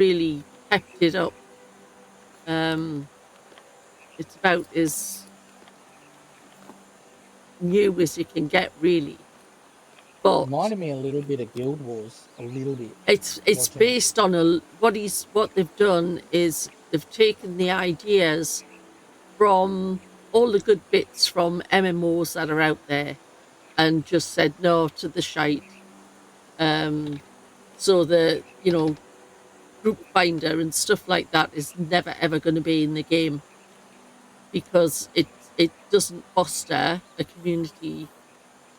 really kept it up. Um, it's about as new as you can get, really. But Reminded me a little bit of Guild Wars, a little bit. it's Watching it. based on what they've done is they've taken the ideas from all the good bits from MMOs that are out there and just said no to the shite. Um, so the group finder and stuff like that is never ever going to be in the game because it doesn't foster a community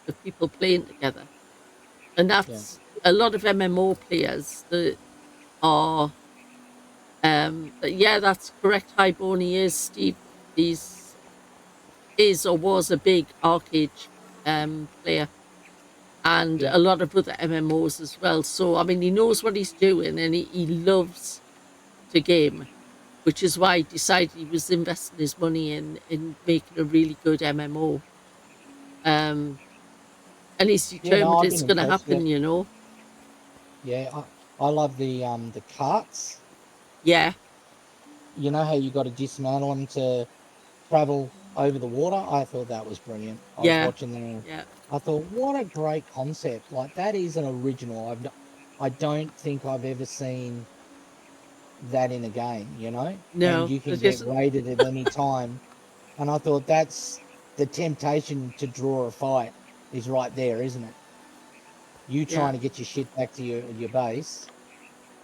of people playing together, and Yeah, that's a lot of MMO players that are. Yeah, that's correct. High Boney is Steve. He's is or was a big arcade player and yeah, a lot of other MMOs as well. So I mean, he knows what he's doing and he loves to game, which is why he decided he was investing his money in making a really good MMO. Um, and he's yeah. No, determined I've it's been going to impressed. Yeah, happen. yeah. I love the carts. Yeah, You know how you got to dismantle them to travel over the water. I thought that was brilliant. I was yeah, watching them. yeah. I thought, what a great concept! Like that is an original. I don't think I've ever seen that in a game. And No, you can it get isn't. raided at any time. And I thought that's the temptation to draw a fight is right there, isn't it? You Yeah, trying to get your shit back to your base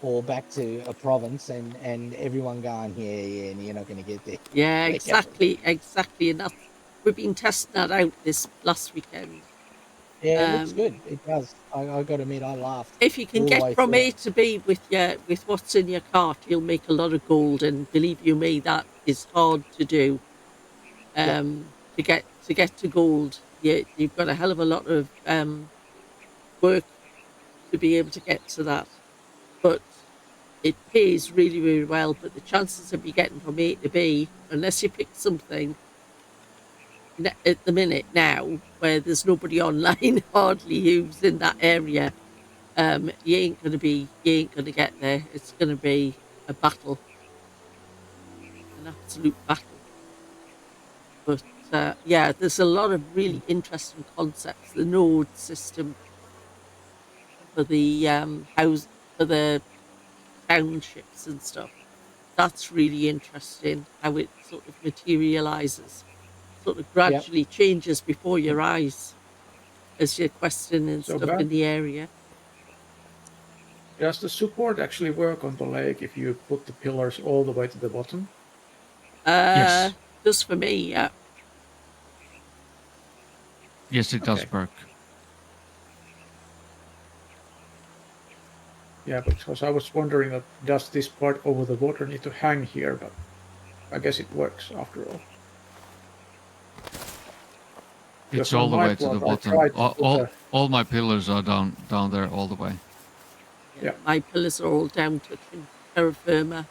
or back to a province, and everyone going, yeah, and you're not going to get there. yeah, They go, exactly. And that's we've been testing that out this last weekend. yeah, it looks Um, good. It does. I got to admit, I laughed if you can all the get way from through it. A to B with what's in your cart, you'll make a lot of gold. And believe you me, that is hard to do. Yep. To get to gold, you've got a hell of a lot of work to be able to get to that. But it pays really, really well. But the chances of you getting from A to B, unless you pick something at the minute now where there's nobody online hardly who's in that area, you ain't gonna get there. It's gonna be a battle, an absolute battle. But yeah, there's a lot of really interesting concepts. The node system for the house for the townships and stuff. That's really interesting. How it sort of materializes, sort of Yep. gradually changes before your eyes as you're questioning So stuff back, in the area. does the support actually work on the lake if you put the pillars all the way to the bottom? Uh, Yes. just for me, yeah. Yes, it does Okay. work. Yeah, because I was wondering that does this part over the water need to hang here, but I guess it works after all. It's Because on all the my way to the plot I bottom. tried to put a All my pillars are down there all the way. Yeah, yeah my pillars are all down touching terra firma.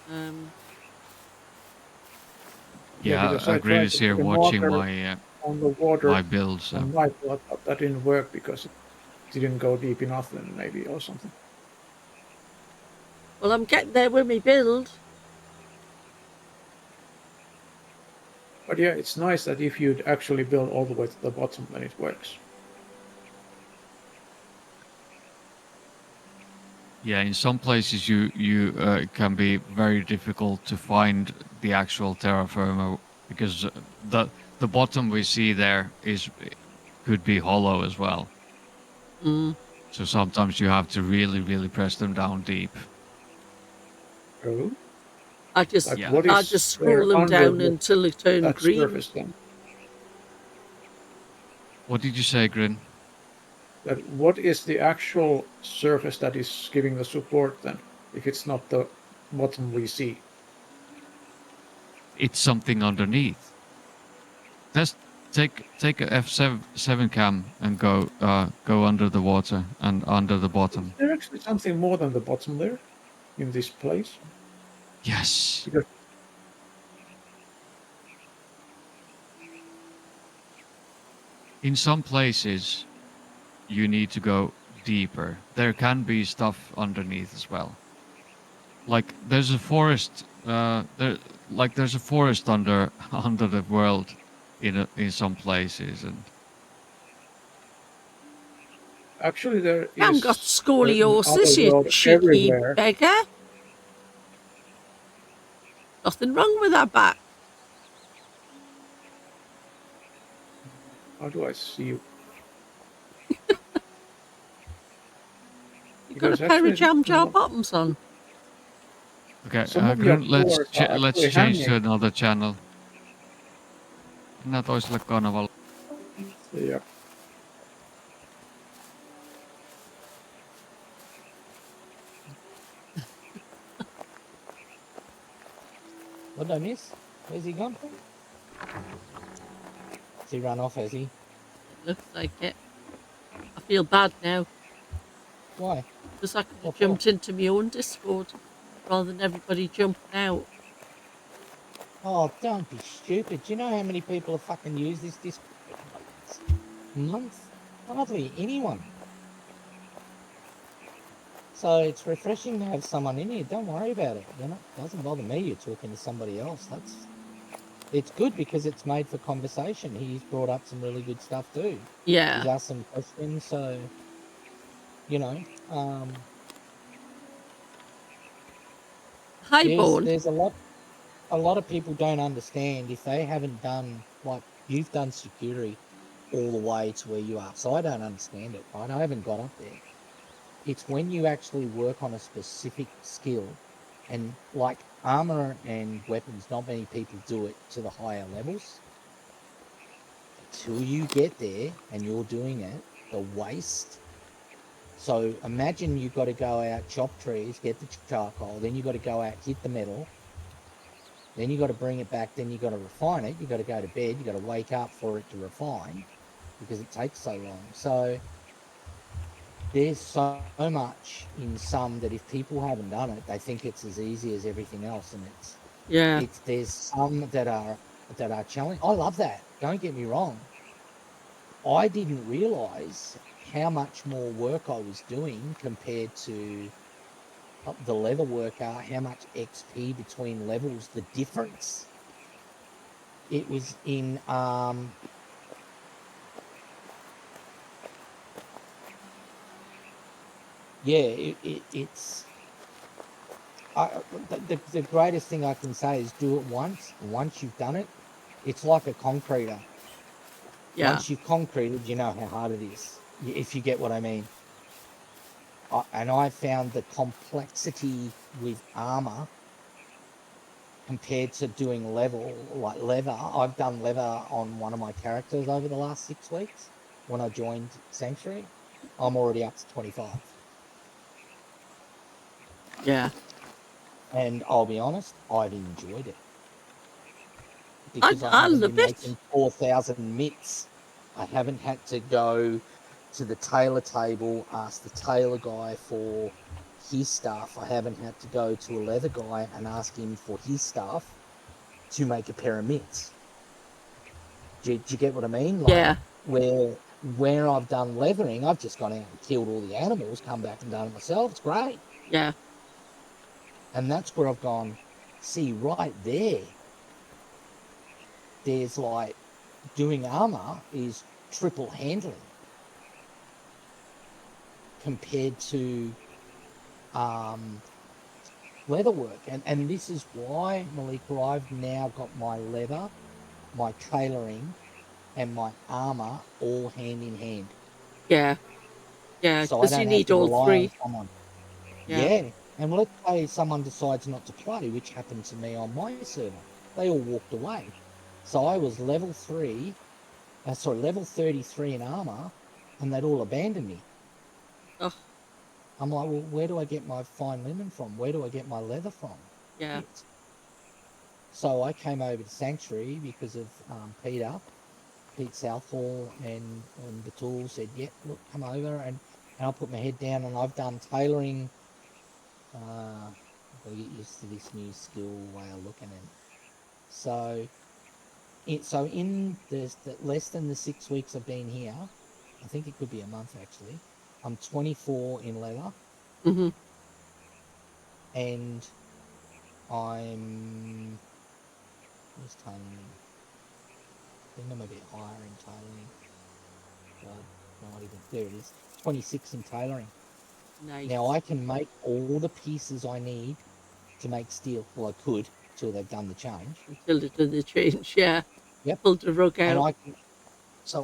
Um, yeah Yeah, because I tried Grid to here put a watching marker my on the water build. So on my plot, but that didn't work because it didn't go deep enough then maybe or something. well, I'm getting there with my build. But yeah, it's nice that if you'd actually build all the way to the bottom, then it works. yeah, in some places you can be very difficult to find the actual terra firma because the bottom we see there is could be hollow as well. Mm. So sometimes you have to really press them down deep. Oh, I just like Yeah. what I is just scroll there them under down until they turn that green. surface then? What did you say, Grin? That what is the actual surface that is giving the support then, if it's not the bottom we see? It's something underneath. Let's take a F7 cam and go under the water and under the Is bottom. there actually something more than the bottom there in this place? Yes. Because In some places you need to go deeper. There can be stuff underneath as well. like there's a forest. There's a forest under under the world in some places, and Actually, there You haven't got is an scoliosis, you otherworld cheeky everywhere. beggar. Nothing wrong with that back. How do I see you? You've got a Because pair of actually, jam jar bottoms on. okay. some of your Grun, floors are let's actually change to hanging. another channel. Mennään toiselle kanavalle. Yeah. What did I miss? Where's he gone? Has he run off, has he? It looks like it. I feel bad now Why? because I could have What for? jumped into my own Discord rather than everybody jumping out. Oh, don't be stupid. Do you know how many people have fucking used this month? Hardly anyone. So it's refreshing to have someone in here. Don't worry about it. You know, it doesn't bother me. You're talking to somebody else. It's good because it's made for conversation. He's brought up some really good stuff too. He's Yeah. asked some questions, so you know, Highball. there's a lot of people don't understand if they haven't done like you've done security all the way to where you are. So I don't understand it, right? I haven't got up there. It's when you actually work on a specific skill and like armor and weapons, not many people do it to the higher levels. Until you get there and you're doing it, the waste. So imagine you've got to go out, chop trees, get the charcoal, then you've got to go out, hit the metal, then you've got to bring it back, then you've got to refine it, you've got to go to bed, you've got to wake up for it to refine because it takes so long. So there's so much in some that if people haven't done it, they think it's as easy as everything else, and Yeah. there's some that are challenging. I love that. Don't get me wrong. I didn't realize how much more work I was doing compared to the leather worker, how much XP between levels, the difference. It was in it's the greatest thing I can say is do it once, and once you've done it, it's like a concreter. Yeah. Once you've concreted, you know how hard it is, if you get what I mean. And I found the complexity with armor compared to doing like leather. I've done leather on one of my characters over the last 6 weeks when I joined Sanctuary. I'm already up to 25. Yeah. And I'll be honest, I've enjoyed it because I I haven't love been it. making 4,000 mitts. I haven't had to go to the tailor table, ask the tailor guy for his stuff. I haven't had to go to a leather guy and ask him for his stuff to make a pair of mitts. Do you get what I mean? Like Yeah. where I've done leathering, I've just gone out and killed all the animals, come back and done it myself. It's great. Yeah. And that's where I've gone, see, right there, there's like doing armor is triple handling compared to leather work. And this is why, Malika, I've now got my leather, my tailoring, and my armor all hand in hand. Yeah. Yeah. So I Because you don't have need to all rely on three. someone. Yeah. Yeah. And let's say someone decides not to play, which happened to me on my server. They all walked away. So I was level 33 in armor, and they'd all abandoned me. Oh. I'm like, well, where do I get my fine linen from? Where do I get my leather from? Yeah. So I came over to Sanctuary because of Pete Southall, and Batul said, yeah, look, come over. And I put my head down, and I've done tailoring. I've got to get used to this new skill way of looking at it. So in the less than the 6 weeks I've been here, I think it could be a month actually, I'm 24 in leather, Mm-hmm. and I'm where's tailoring? I think I'm a bit higher in tailoring. God, not even there it is. 26 in tailoring. Nice. Now I can make all the pieces I need to make steel. Well, I could till they've done the change. Until they did the change, yeah. Yep. Pulled the rug And out.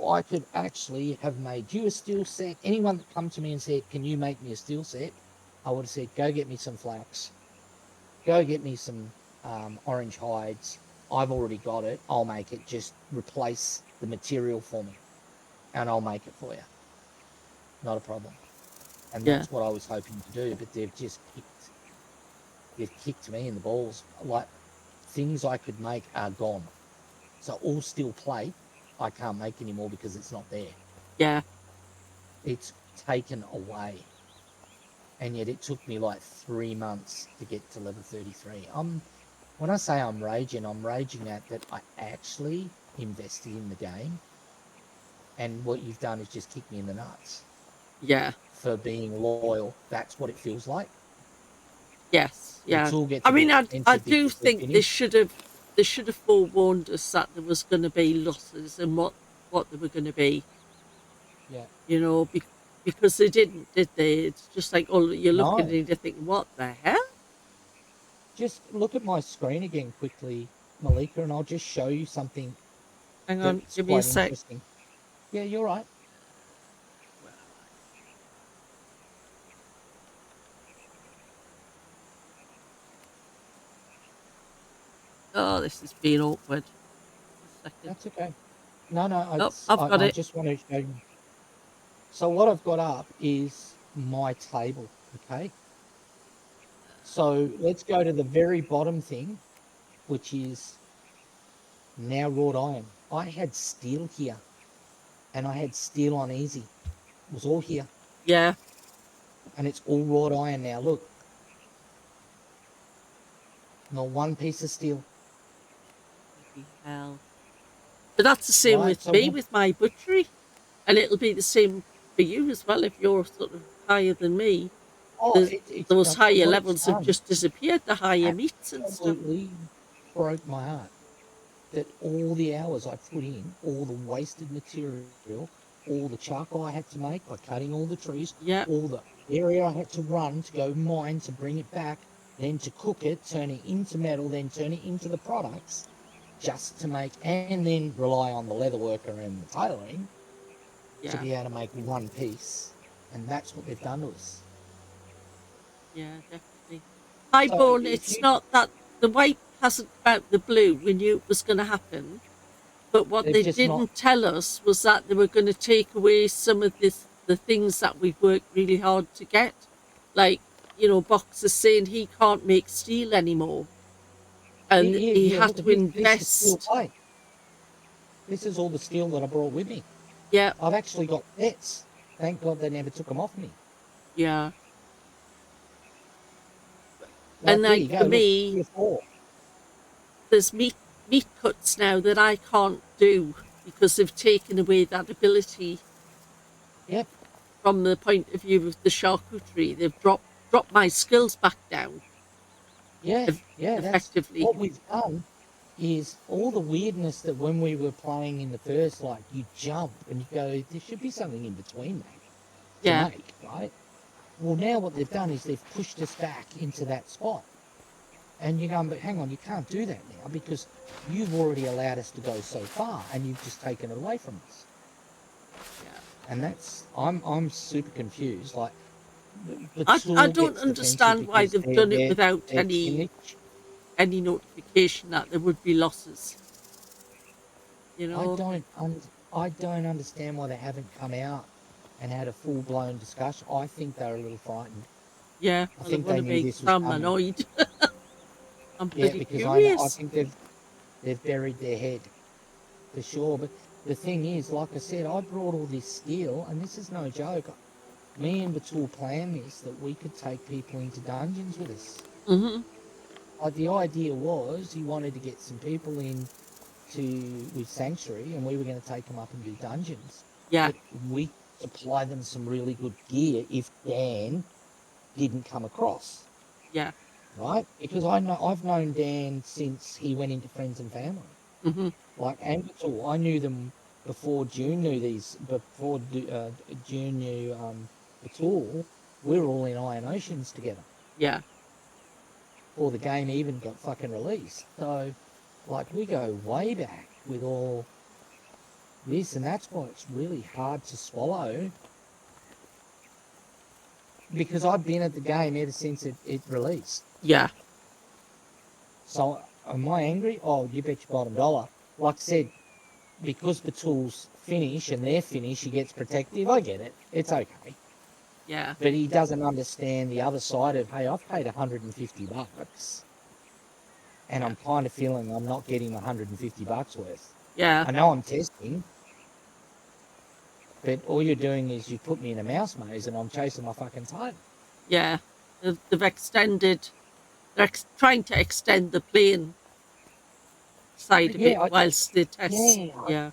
I could actually have made you a steel set. Anyone that come to me and said, "Can you make me a steel set?" I would have said, "Go get me some flax. Go get me some orange hides. I've already got it. I'll make it. Just replace the material for me, and I'll make it for you. Not a problem." And Yeah. that's what I was hoping to do, but they've kicked me in the balls. Like things I could make are gone. So all steel plate I can't make anymore because it's not there. Yeah. It's taken away. And yet it took me like 3 months to get to level 33. When I say I'm raging at that I actually invested in the game, and what you've done is just kick me in the nuts Yeah. for being loyal. That's what it feels like. Yes. The Yeah. tool gets I a bit mean, I expensive do because we're think finished. they should have forewarned us that there was going to be losses and what they were going to be. Yeah. You know, because they didn't, did they? It's just like, oh, you're looking No. and you think, what the hell? Just look at my screen again quickly, Malika, and I'll just show you something Hang on, that's give me a quite sec. interesting. Yeah, you're right. Where am I? Oh, this is being awkward. A second. That's okay. No, Oh, I've got I it. just want to show you. So what I've got up is my table, okay? So let's go to the very bottom thing, which is now wrought iron. I had steel here, and I had steel on easy. It was all here, Yeah. and it's all wrought iron now. Look, not one piece of steel, Bloody hell. But that's the same right? with So me what? with my butchery. And it'll be the same for you as well if you're sort of higher than me. Oh, There's, those higher what it's levels have done just disappeared, the higher meats and stuff. absolutely broke my heart. That all the hours I put in, all the wasted material, all the charcoal I had to make by cutting all the trees, Yeah, all the area I had to run to go mine to bring it back, then to cook it, turn it into metal, then turn it into the products, just to make, and then rely on the leather worker and the tailoring to yeah, be able to make one piece. And that's what they've done to us. yeah, definitely. So Highborn, if it's you, not that the white hasn't come out the blue. We knew it was going to happen. But what they've they just not, didn't tell us was that they were going to take away some of the things that we've worked really hard to get. Like, Box is saying he can't make steel anymore. And he yeah, had look to at this. This is steel invest. plate. This is all the steel that I brought with me. Yeah, I've actually got pets. Thank God they never took them off me. yeah. And Like, there like you go. for Look, me, 3 or 4. there's meat cuts now that I can't do because they've taken away that ability Yep. from the point of view of the charcuterie. They've dropped my skills back down Yeah. That's effectively. what we've done. Is all the weirdness that when we were playing in the first, like you jump and you go, there should be something in between that to Yeah, make, right? Well, now what they've done is they've pushed us back into that spot. And you're going, but hang on, you can't do that now because you've already allowed us to go so far and you've just taken it away from us. yeah. And that's, I'm super confused. Like the I tool don't gets defensive understand why because they've done it without they're finished. any notification that there would be losses. You I know? don't I don't understand why they haven't come out and had a full blown discussion. I think they're a little frightened. Yeah, I well, it think they wouldn't knew be this was 'cause I'm coming. annoyed. I'm Yeah, bloody because I furious. think they've buried their head for sure. But the thing is, like I said, I brought all this steel, and this is no joke. Me and Batul planned this that we could take people into dungeons with us. Hmm. Like the idea was, he wanted to get some people in with Sanctuary, and we were going to take them up and do dungeons. Yeah, But we supply them some really good gear if Dan didn't come across. yeah, right? Because I've known Dan since he went into Friends and Family. Hmm. Like, and Batul, I knew them before June knew these. Before June knew Batul, we were all in Iron Oceans together Yeah. before the game even got fucking released. So, like, we go way back with all this, and that's why it's really hard to swallow. Because I've been at the game ever since it released. Yeah. So am I angry? Oh, you bet your bottom dollar. Like I said, because Batul's finish and their finish, he gets protective. I get it. It's okay. Yeah. But he doesn't understand the other side of, hey, I've paid $150 and Yeah. I'm kind of feeling I'm not getting $150 worth. Yeah. I know I'm testing, but all you're doing is you put me in a mouse maze and I'm chasing my fucking tail. Yeah. They've extended. Trying to extend the playing side of it Yeah, whilst they test. yeah. Yeah.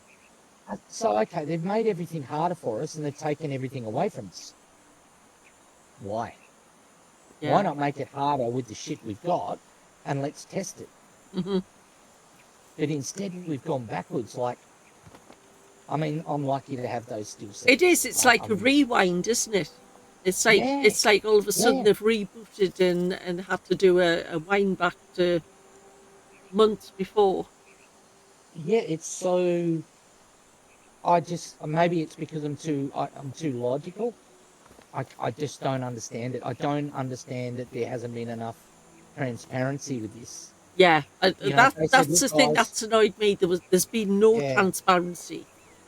So, okay, they've made everything harder for us and they've taken everything away from us. Why? Why Yeah. not make it harder with the shit we've got and let's test it? Hmm. But instead, we've gone backwards. Like, I mean, I'm lucky to have those skill sets. It is. It's like a rewind, isn't it? Yeah, It's like all of a sudden yeah, they've rebooted and had to do a wind back to months before. yeah. It's so. I just maybe it's because I'm too logical. I just don't understand it. I don't understand that there hasn't been enough transparency with this. Yeah, You know, if they said, that's look, the thing guys, that's annoyed me. There's been no yeah, transparency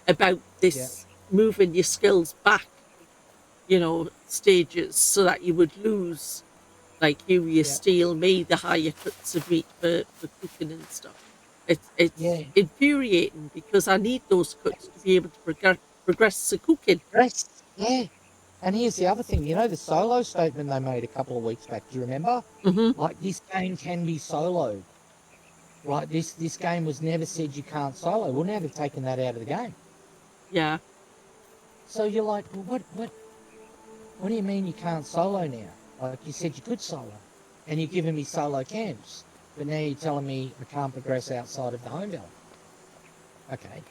about yeah, this moving your skills back, stages so that you would lose, like you yeah, steal me the higher cuts of meat for cooking and stuff. It's yeah. infuriating because I need those cuts to be able to progress the cooking. Rest, yeah. And here's the other thing, you know, the solo statement they made a couple of weeks back. Do you remember? Hmm. Like, this game can be soloed. Right? This game was never said you can't solo. Well, now they've taken that out of the game. Yeah, So you're like, well, what do you mean you can't solo now? Like, you said you could solo, and you're giving me solo camps, but now you're telling me I can't progress outside of the home valley. Okay,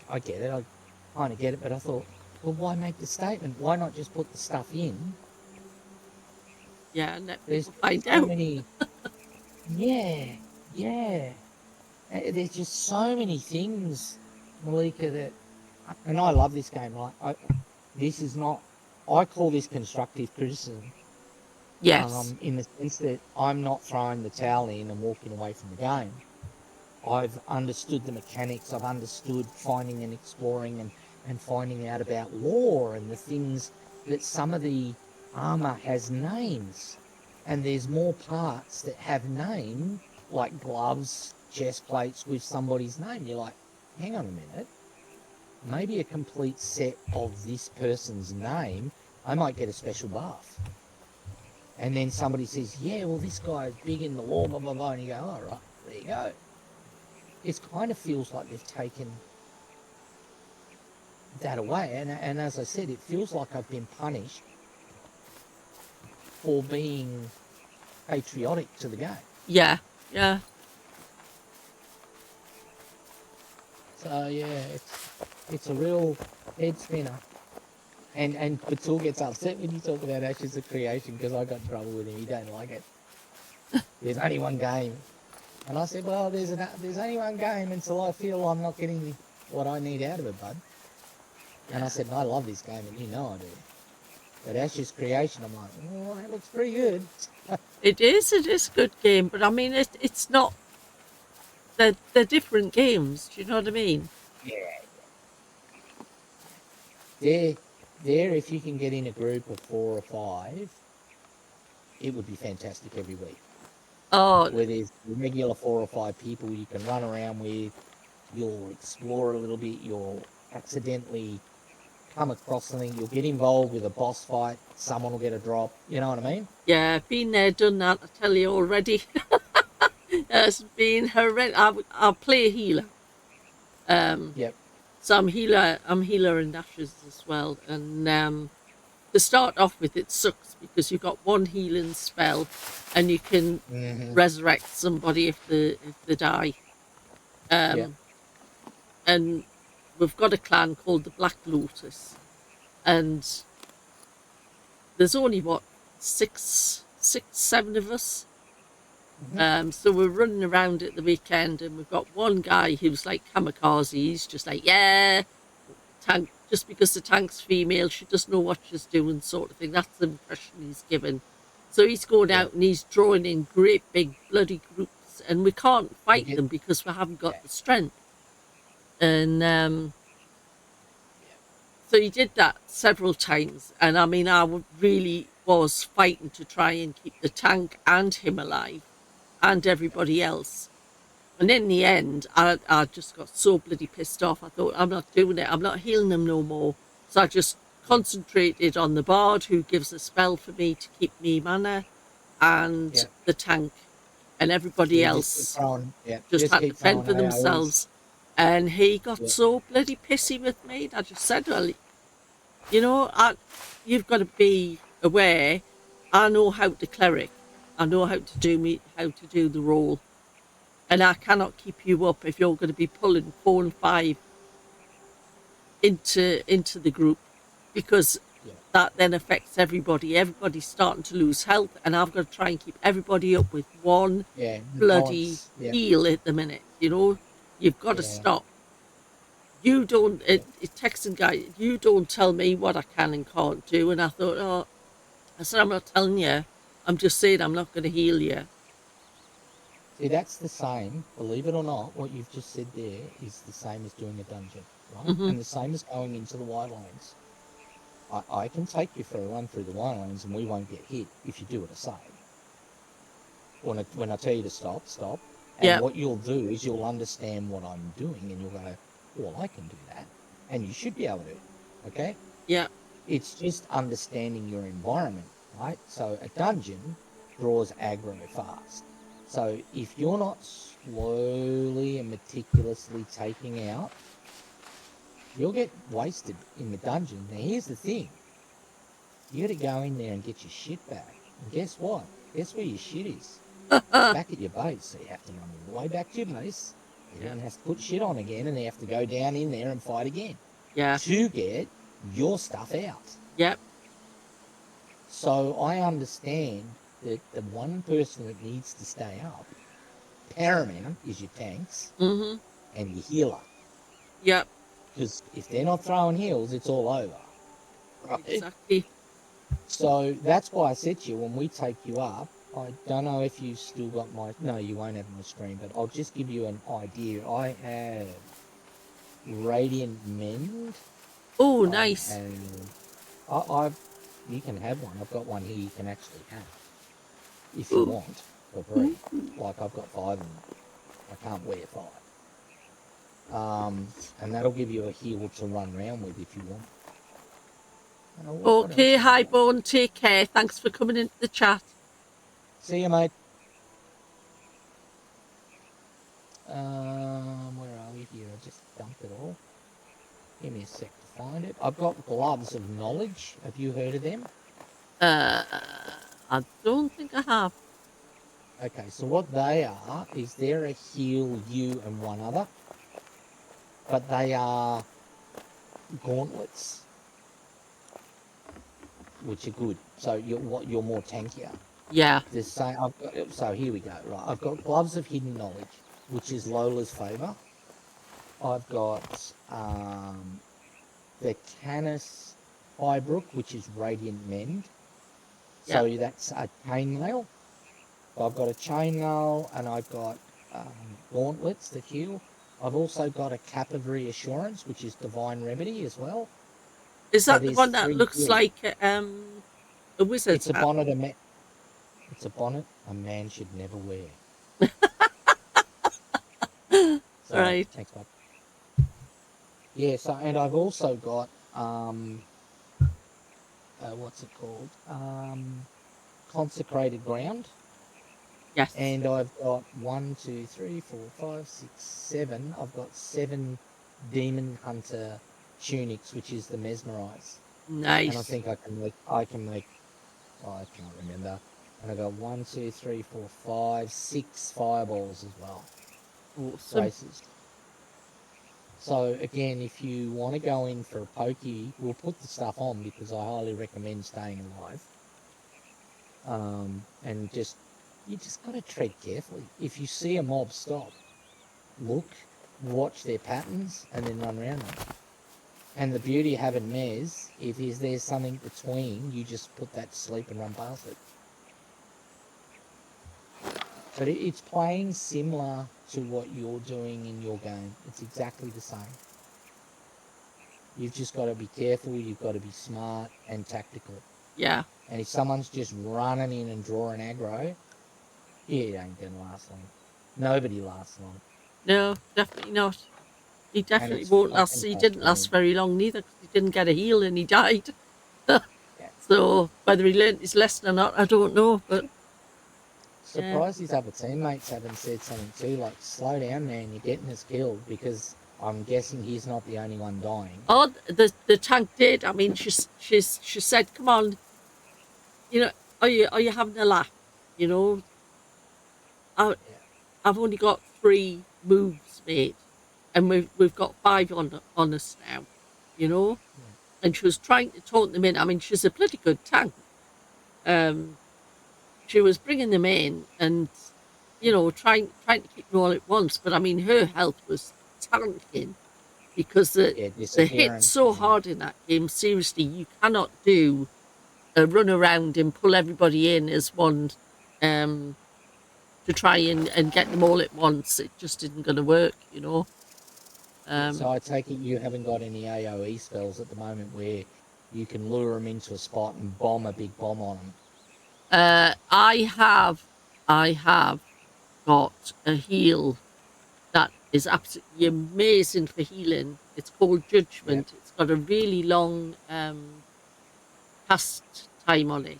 I get it. I kind of get it, but I thought, well, why make the statement? Why not just put the stuff in? yeah, and let There's people find so out. many. Yeah, yeah. There's just so many things, Malika, that, and I love this game. This is not, I call this constructive criticism, Yes. in the sense that I'm not throwing the towel in and walking away from the game. I've understood the mechanics. I've understood finding and exploring and finding out about lore and the things that some of the armor has names. And there's more parts that have name, like gloves, chest plates with somebody's name. You're like, hang on a minute. Maybe a complete set of this person's name, I might get a special buff. And then somebody says, yeah, well, this guy is big in the lore, blah, blah, blah. And you go, all right, there you go. It kind of feels like they've taken that away. And as I said, it feels like I've been punished for being patriotic to the game. Yeah. Yeah. So yeah, it's a real head spinner. And Batul gets upset when you talk about Ashes of Creation because I got in trouble with him. He don't like it. There's only one game. And I said, well, there's only one game until I feel I'm not getting what I need out of it, bud. And I said, I love this game, and you know I do. But Ashes Creation, I'm like, oh, that looks pretty good. It is a good game, but I mean, it's not. They're different games. Do you know what I mean? Yeah. There, if you can get in a group of 4 or 5, it would be fantastic every week. Oh, Where there's regular 4 or 5 people you can run around with, you'll explore a little bit, you'll accidentally come across something, you'll get involved with a boss fight, someone will get a drop, you know what I mean? yeah, been there, done that. I tell you already. It's been horrendous. I'll play a healer. Yep. So I'm healer in Ashes as well, and to start off with, it sucks because you've got one healing spell, and you can Mm-hmm. resurrect somebody if they die. Yeah. And we've got a clan called the Black Lotus, and there's only what six, seven of us. So we're running around at the weekend, and we've got one guy who's like kamikaze. He's just like, yeah, tank. Just because the tank's female, she doesn't know what she's doing, sort of thing. That's the impression he's given. So he's going Yeah. out and he's drawing in great big bloody groups, and we can't You fight get, them because we haven't yeah. got the strength. And Yeah. so he did that several times, and I mean, really was fighting to try and keep the tank and him alive, and everybody else. And in the end, I just got so bloody pissed off. I thought, I'm not doing it. I'm not healing them no more. So I just Yeah. concentrated on the bard, who gives a spell for me to keep me mana, and Yeah. the tank, and everybody Yeah. Just keep else throwing. Yeah. just Just had to keep fend throwing for AoEs. themselves. And he got Yeah. so bloody pissy with me. And I just said, well, you know, you've got to be aware. I know how to cleric. I know how to do the role, and I cannot keep you up if you're going to be pulling 4 and 5 into the group, because Yeah. that then affects everybody. Everybody's starting to lose health, and I've got to try and keep everybody up with one Yeah. The bloody balance. Yeah. heal at the minute. You know, you've got to Yeah. stop. You don't, Yeah. Texan guy, you don't tell me what I can and can't do. And I thought, oh, I said, I'm not telling you. I'm just saying I'm not going to heal you. See, that's the same. Believe it or not, what you've just said there is the same as doing a dungeon, right? Mm-hmm. And the same as going into the Wildlands. I can take you for a run through the Wildlands, and we won't get hit if you do it the same. When I tell you to stop, stop. And Yep. what you'll do is you'll understand what I'm doing, and you'll go, well, I can do that. And you should be able to, okay? Yeah. It's just understanding your environment, right? So a dungeon draws aggro fast. So if you're not slowly and meticulously taking out, you'll get wasted in the dungeon. Now here's the thing. You gotta go in there and get your shit back. And guess what? Guess where your shit is? Back at your base. So you have to run all the way back to your base. Everyone has to put shit on again, and they have to go down in there and fight again Yeah. to get your stuff out. Yep. So I understand that the one person that needs to stay up, paramount, is your tanks Mm-hmm. and your healer. Yep. Because if they're not throwing heals, it's all over. Right? Exactly. So that's why I said to you, when we take you up, I don't know if you've still got my... No, you won't have my screen, but I'll just give you an idea. I have Radiant Mend. Oh, I nice. have... I've... You can have one. I've got one here you can actually have. If you Ooh. want, for free. Like, I've got 5 of them. I can't wear 5. And that'll give you a heal to run around with if you want. Okay, Highborn, take care. Thanks for coming into the chat. See you, mate. Where are we here? I just dumped it all. Give me a sec to find it. I've got Gloves of Knowledge. Have you heard of them? I don't think I have. Okay, so what they are is they're a heal you and one other. But they are gauntlets, which are good. So you're more tankier. Yeah. So here we go. Right, I've got Gloves of Hidden Knowledge, which is Lola's favour. I've got the Canis Highbrook, which is Radiant Mend. So that's a chainmail. I've got a chainmail, and I've got gauntlets that heal. I've also got a Cap of Reassurance, which is Divine Remedy as well. Is So that the there's one that 3 looks heals. like a wizard's It's a hat? bonnet. It's a bonnet a man should never wear. So, Right. thanks, bud. Yeah. So, and I've also got what's it called? Consecrated Ground. Yes. And I've got 1, 2, 3, 4, 5, 6, 7. I've got 7 Demon Hunter tunics, which is the Mesmerize. and I Nice. think I can make. Oh, I can't remember. And I got 1, 2, 3, 4, 5, 6 fireballs as well. Awesome. Races. So again, if you want to go in for a pokey, we'll put the stuff on because I highly recommend staying alive. And you just got to tread carefully. If you see a mob stop, look, watch their patterns, and then run around them. And the beauty of having mares, if there's something between, you just put that to sleep and run past it. But it's playing similar to what you're doing in your game. It's exactly the same. You've just got to be careful, you've got to be smart and tactical. Yeah. And if someone's just running in and drawing aggro, it ain't going to last long. Nobody lasts long. No, definitely not. He And definitely it's won't last. fucking He didn't last frustrating. very long neither because he didn't get a heal and he died. Yeah. So whether he learnt his lesson or not, I don't know. But yeah. Surprised his other teammates haven't said something too, like, slow down, man, you're getting us killed, because I'm guessing he's not the only one dying. Oh, the tank did. I mean, she said, "Come on, you know, are you having a laugh? You know, I Yeah. I've only got 3 moves made, and we've got 5 on us now. You know." Yeah. And she was trying to taunt them in. I mean, she's a pretty good tank. Um, she was bringing them in and trying to keep them all at once. But I mean, her health was tanking because Yeah, the hit disappearance. so hard in that game. Seriously, you cannot do a run around and pull everybody in as one to try and get them all at once. It just isn't going to work, you know. So I take it you haven't got any AoE spells at the moment where you can lure them into a spot and bomb a big bomb on them. I have got a heal that is absolutely amazing for healing. It's called Yep. Judgment. It's got a really long cast time on it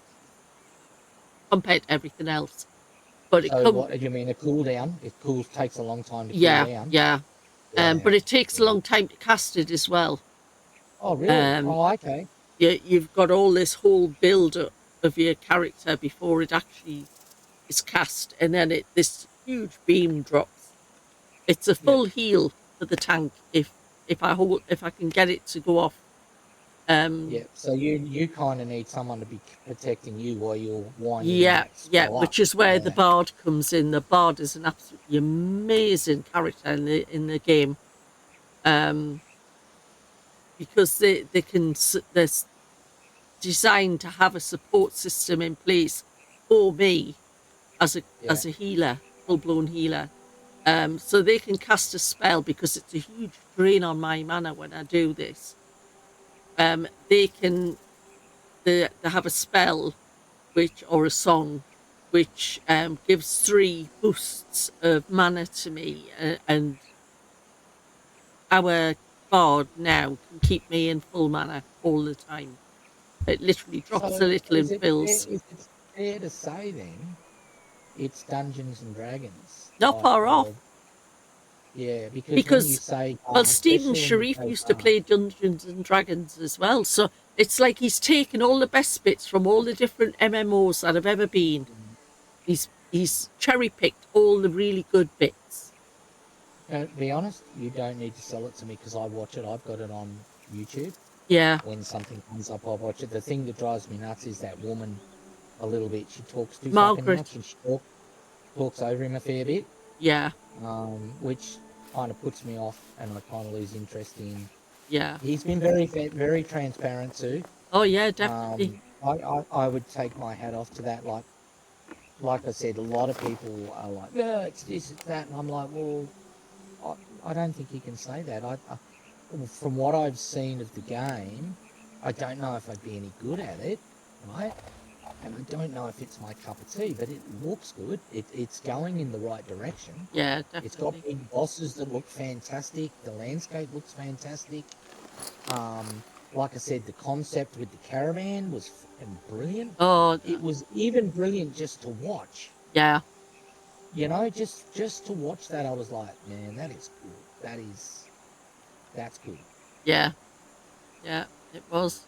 compared to everything else. But it So comes, what do you mean, a cooldown? It takes a long time to cool yeah, down. yeah. Yeah. But it takes a Yeah. long time to cast it as well. Oh, really? Um, Oh, okay. you've got all this whole build up of your character before it actually is cast, and then this huge beam drops. It's a Yep. full heal for the tank if I can get it to go off. Yeah. So you kind of need someone to be protecting you while you're winding Yeah, that yeah, spell up. which is where the Yeah. bard comes in. The bard is an absolutely amazing character in the game, um, because they're designed to have a support system in place for me Yeah. as a healer, full blown healer. So they can cast a spell because it's a huge drain on my mana when I do this. They can they have a spell or a song which gives 3 boosts of mana to me, and our bard now can keep me in full mana all the time. It literally drops a So little and fills. is it fair to say then it's Dungeons and Dragons Not type far off, of, yeah, because when you because say well, Stephen especially when you Sharif say used to play Dungeons and Dragons as well, so it's like he's taken all the best bits from all the different MMOs that have ever been. He's cherry picked all the really good bits. to be honest, you don't need to sell it to me because I watch it. I've got it on YouTube. Yeah, When something comes up, I watch it. The thing that drives me nuts is that woman a little bit. She talks too fucking Margaret. much and she talks over him a fair bit, Yeah, which kind of puts me off and I kind of lose interest in. yeah. He's been very transparent too. Oh yeah, definitely. I would take my hat off to that. Like I said, a lot of people are like, yeah, it's this, it's that, and I'm like, well, I don't think you can say that. From what I've seen of the game, I don't know if I'd be any good at it, right? And I don't know if it's my cup of tea, but it looks good. It's going in the right direction. Yeah, It's got definitely. big bosses that look fantastic. The landscape looks fantastic. Like I said, the concept with the caravan was fucking brilliant. Oh, It was even brilliant just to watch. yeah, You know, just to watch that, I was like, man, that is good. That's good. yeah, yeah. It was.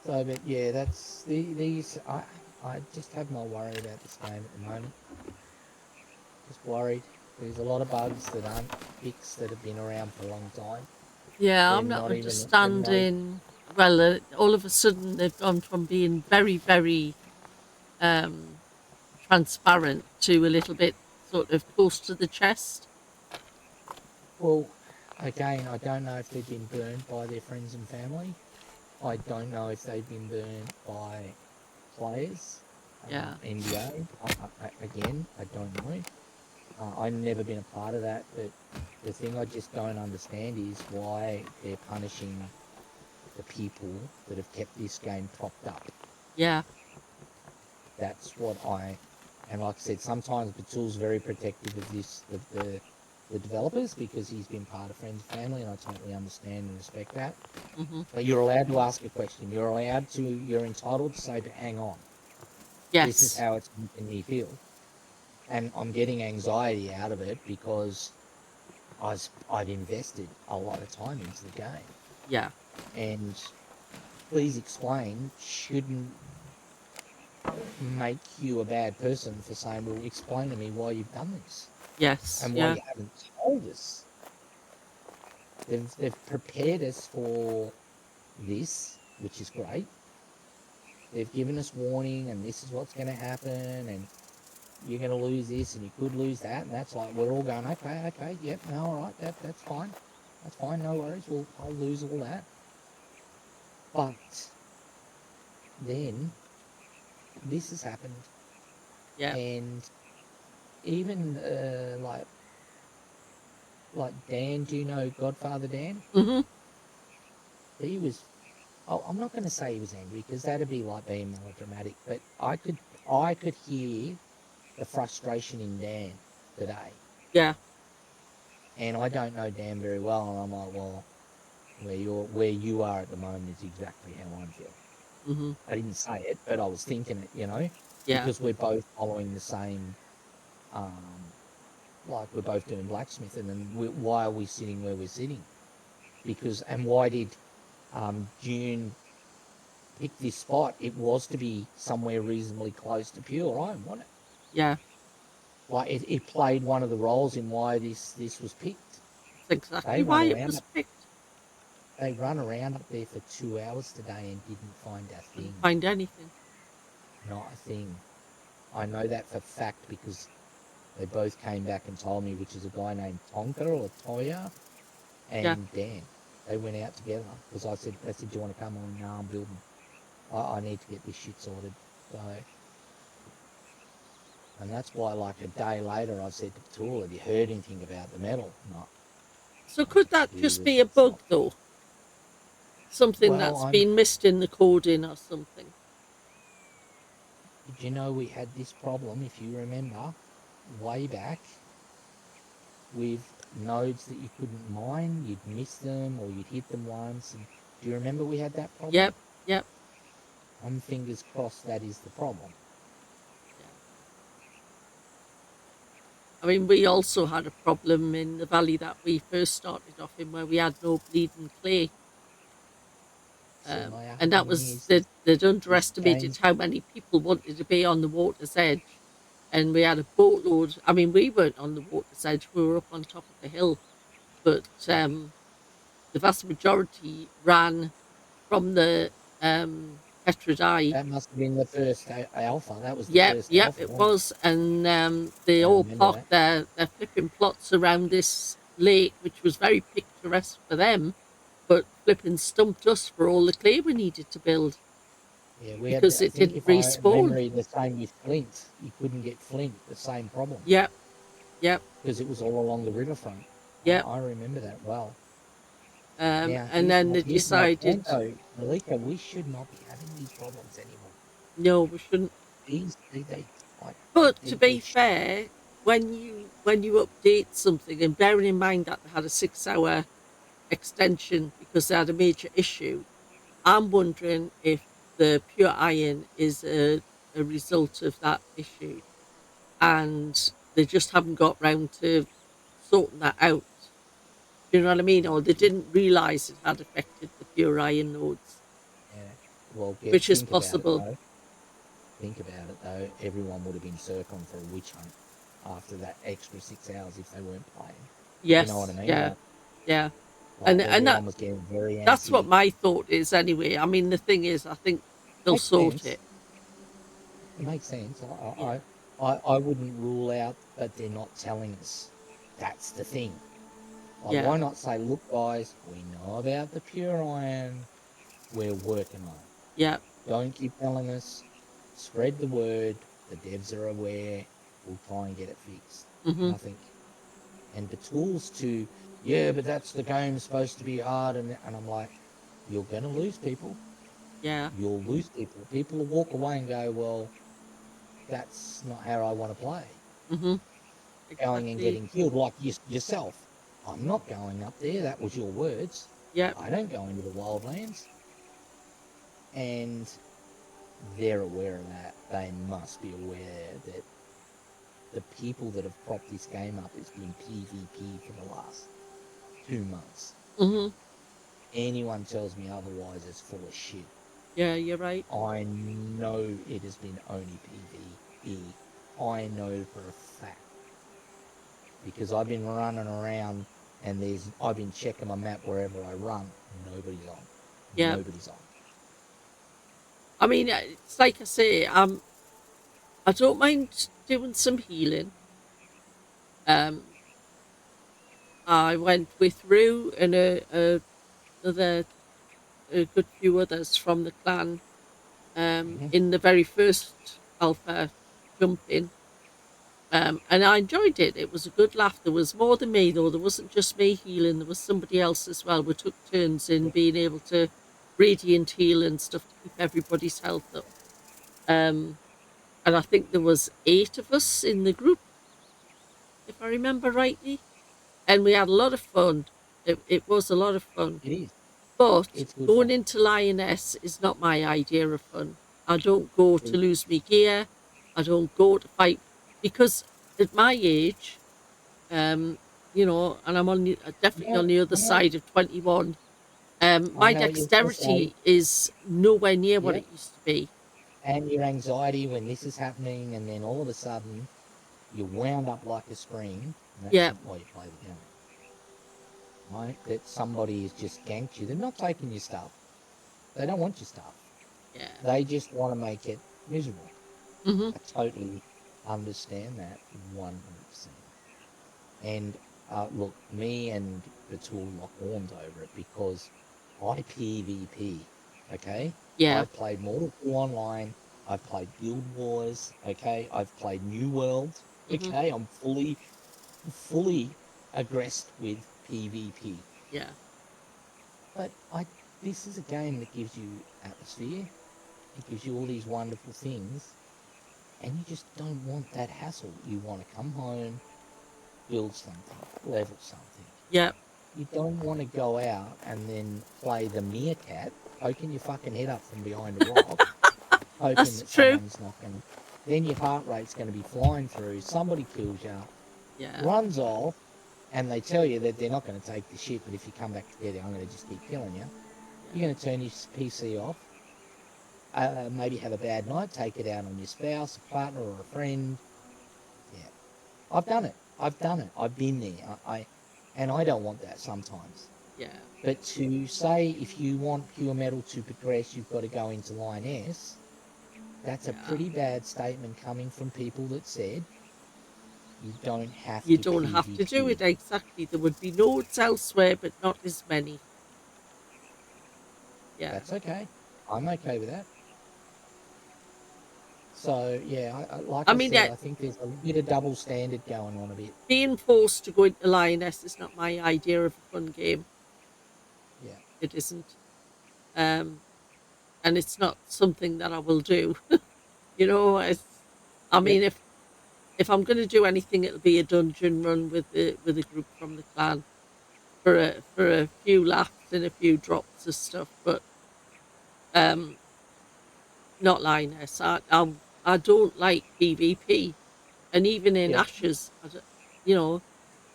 So, but yeah, that's these. I just have my worry about this game at the moment. Just worried. There's a lot of bugs that aren't fixed that have been around for a long time. Yeah, They're I'm not not even. They're not. understanding. Well, all of a sudden they've gone from being very, very um, transparent to a little bit sort of close to the chest. Well, again, I don't know if they've been burned by their friends and family. I don't know if they've been burned by players. Yeah, NBA. Again, I don't know. I've never been a part of that, but the thing I just don't understand is why they're punishing the people that have kept this game propped up. yeah, That's what and like I said, sometimes Batul's very protective of the developers because he's been part of friends and family, and I totally understand and respect that. hmm But you're allowed to ask a question. You're entitled to say, but hang on, this is yes, how it's making me feel. And I'm getting anxiety out of it because I've invested a lot of time into the game. yeah, And please explain shouldn't make you a bad person for saying, well, explain to me why you've done this yes, and why yeah, you haven't told us. They've prepared us for this, which is great. They've given us warning, and this is what's going to happen, and you're going to lose this, and you could lose that, and that's like we're all going, okay, yep, no, all right, that's fine, no worries. I'll lose all that. But then this has happened, yeah, and even like Dan, do you know Godfather Dan? hmm He was. Oh, I'm not going to say he was angry because that'd be like being melodramatic, but I could hear the frustration in Dan today, yeah, and I don't know Dan very well, and I'm like, well, where you are at the moment is exactly how I'm feeling. hmm I didn't say it, but I was thinking it, yeah, because we're both following the same, um, like we're both doing blacksmithing, and why are we sitting where we're sitting? And why did June pick this spot? It was to be somewhere reasonably close to Pure Iron, wasn't it? yeah. Like it played one of the roles in why this was picked. That's They exactly run why it around was up, picked. they run around up there for 2 hours today and didn't find a thing, Couldn't find anything. not a thing. I know that for fact because they both came back and told me, which is a guy named Tonka or Toya Yeah, and Dan. They went out together because I said, do you want to come on? No, I'm building. I need to get this shit sorted. So, and that's why, like a day later, I said to Tool, have you heard anything about the medal? No. so could that She just was be a just like, bug though? Something well, that's been missed in the coding or something? did you know we had this problem, if you remember, way back with nodes that you couldn't mine, you'd miss them or you'd hit them once. And do you remember we had that problem? Yep, yep, I'm fingers crossed that is the problem. yeah. I mean, we also had a problem in the valley that we first started off in where we had no bleeding clay. See, my other And that thing was, is they'd this underestimated game's how many people wanted to be on the water's edge. And we had a boatload. I mean, we weren't on the water's edge, we were up on top of the hill. But the vast majority ran from the Petrodai. that must have been the first alpha. That was the Yep, first yep, alpha, it wasn't was. And they it? I all remember that. parked their flipping plots around this lake, which was very picturesque for them, but flipping stumped us for all the clay we needed to build Yeah, we had. because I it think didn't if I respawn. memory the same with Flint, you couldn't get Flint. The same problem Yep, yep, because it was all along the riverfront. yep. I remember that well. Now And then they here's my decided, point though, Malika. We should not be having these problems anymore. no, we shouldn't. These they like But to they be fair, when you update something, and bearing in mind that they had a 6 hour extension because they had a major issue, I'm wondering if the pure iron is a result of that issue, and they just haven't got round to sorting that out. Do you know what I mean? Or they didn't realise it had affected the pure iron nodes. yeah. Well, which is think about it possible. though. Think about it though. Everyone would have been circling for a witch hunt after that extra 6 hours if they weren't playing. You know what I Yes, mean? yeah, yeah. Like And everyone was getting very that's what antsy. my thought is anyway. I mean, the thing is, I think they'll Makes sort sense. it. It makes sense. Yeah, I wouldn't rule out that they're not telling us. That's the thing. Like, yeah, why not say, look, guys, we know about the pure iron. We're working on it. yeah. Don't keep telling us. Spread the word. The devs are aware. We'll try and get it fixed. Hmm. Nothing. And the tools to, yeah, but that's the game supposed to be hard. And I'm like, you're going to lose people. Yeah. You'll lose people. People will walk away and go, well, that's not how I want to play. Hmm. Going and Exactly. getting killed like yourself. I'm not going up there. That was your words. Yeah. I don't go into the wildlands. And they're aware of that. They must be aware that the people that have propped this game up has been PvP for the last 2 months. Hmm. Anyone tells me otherwise is full of shit. Yeah, you're right. I know it has been only PvE. I know for a fact. Because I've been running around and I've been checking my map wherever I run. Nobody's on. Yeah. Nobody's on. I mean, it's like I say, I don't mind doing some healing. Um, I went with Rue and another a good few others from the clan Mm-hmm. in the very first alpha jump in. And I enjoyed it. It was a good laugh. There was more than me, though. There wasn't just me healing. There was somebody else as well. We took turns in being able to radiant heal and stuff to keep everybody's health up. Um, and I think there was 8 of us in the group, if I remember rightly. And we had a lot of fun. It was a lot of fun. It is. But It's good going fun. into Lioness is not my idea of fun. I don't go to lose me gear. I don't go to fight because at my age, and I'm definitely on Yeah, the other I know. side of 21. I My know what you're going to say. dexterity is nowhere near what Yeah. it used to be. And your anxiety when this is happening, and then all of a sudden you're wound up like a spring. And that's Yeah, not why you play the game. Right? That somebody has just ganked you. They're not taking your stuff. They don't want your stuff. yeah. They just want to make it miserable. Hmm. I totally understand that 100%. And look, me and Batul lock horns over it because I PvP, okay? Yeah. I've played Mortal 2 Online, I've played Guild Wars, okay? I've played New World, Hmm. okay? I'm fully aggressed with PvP. Yeah. But this is a game that gives you atmosphere, it gives you all these wonderful things, and you just don't want that hassle. You want to come home, build something, level something. Yeah. You don't want to go out and then play the meerkat, poking your fucking head up from behind a rock, hoping That's that true. someone's not going to. Then your heart rate's going to be flying through. Somebody kills you, Yeah. runs off, and they tell you that they're not going to take the shit, but if you come back together, I'm going to just keep killing you. You're going to turn your PC off, maybe have a bad night, take it out on your spouse, a partner, or a friend. Yeah, I've done it. I've done it. I've been there. And I don't want that sometimes. Yeah. But to say if you want pure metal to progress, you've got to go into Line S, that's a Yeah. pretty bad statement coming from people that said you don't have You to don't have to do PvP. it exactly. There would be nodes elsewhere, but not as many. Yeah. That's okay. I'm okay with that. So yeah, like I I mean, said, I think there's a bit of double standard going on a bit. being forced to go into Lioness is not my idea of a fun game. Yeah, It isn't. Um, and it's not something that I will do. I yep, mean, if I'm going to do anything, it'll be a dungeon run with a group from the clan for a few laughs and a few drops of stuff, but um, not Lioness. I don't like PvP, and even in yep, Ashes, you know,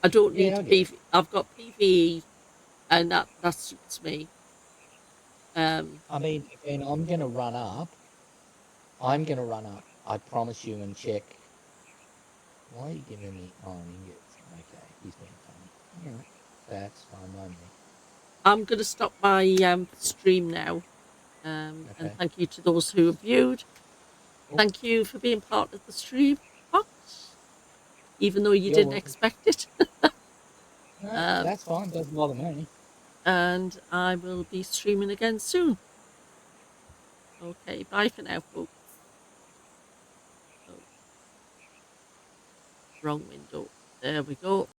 I don't need yeah, I to get it. PV. I've got PVE, and that suits me. I mean, again, I'm gonna run up. I'm gonna run up. I promise you, and check. Why are you giving me? Oh, ingots. Okay, he's being funny. All right, that's fine by me. I'm going to stop my stream now. And Okay. thank you to those who have viewed. Oh. Thank you for being part of the stream, Fox, even though you You're didn't welcome. expect it. No, Um, that's fine. Doesn't bother me. and I will be streaming again soon. Okay, bye for now, folks. Oh, wrong window. There we go.